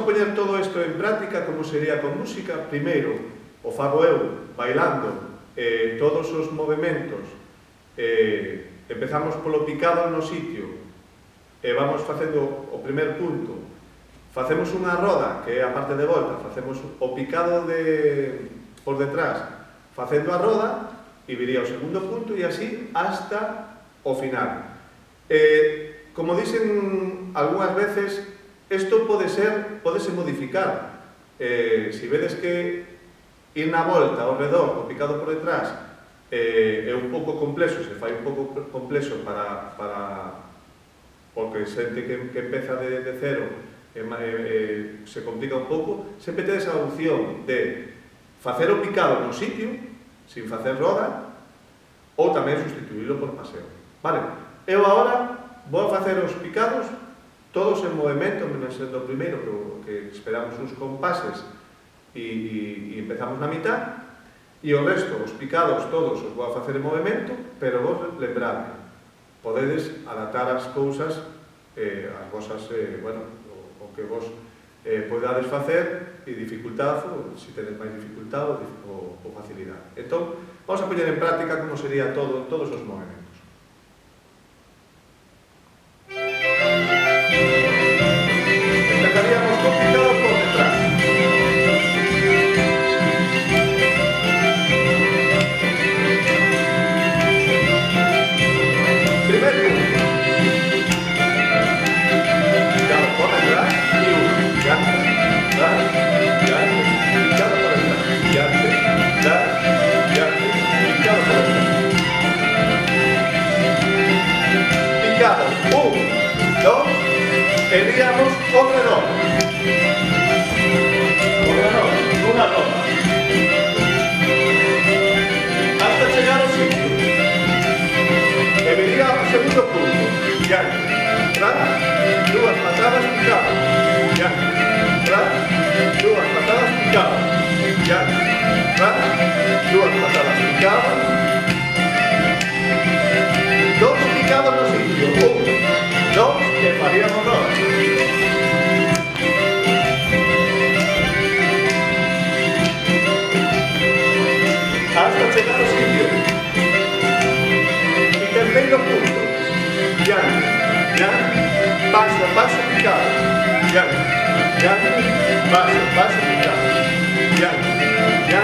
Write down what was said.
a poñer todo isto en práctica, como sería con música. Primeiro, o fago eu, bailando todos os movimentos. Empezamos polo picado no sitio, e vamos facendo o primer punto. Facemos unha roda, que é a parte de volta, facemos o picado por detrás, facendo a roda, e viría o segundo punto, e así hasta o final. Como dicen algunhas veces, isto podese modificar. Se vedes que ir na volta ao redor, o picado por detrás, é un pouco complexo, se fai un pouco complexo porque xente que empeza de cero se complica un pouco, sempre tedes a opción de facer o picado no sitio, sin facer roda, ou tamén sustituílo por paseo. Vale, eu agora vou a facer os picados todos en movimento, menos sendo o primeiro, que esperamos uns compases e empezamos na mitad, e o resto, os picados todos os vou a facer en movimento, pero vos lembrade, podedes adaptar as cousas, as vosas, bueno, o que vos podades facer, e dificultad, se tedes máis dificultad ou facilidade. Entón, vamos a poñer en práctica como sería todos os movimentos. Empezaríamos con picado por detrás. Primer punto. Picado por detrás y uno. Y antes, dar, y antes, picado por detrás. Y antes, dar, y antes, picado por detrás. Picado, 1, 2, iríamos o redor. Una roda. Hasta chegar ao sitio. E viría ao segundo punto. Ya, tras, dúas patadas picadas. Ya, tras, dúas patadas picadas. Ya, tras, dúas patadas picadas. Dos picados no sitio. 1, 2, e faríamos roda. Hasta chegar ao sitio. E terceiro punto. Ya, paso, picado. Ya, paso, picado. Ya,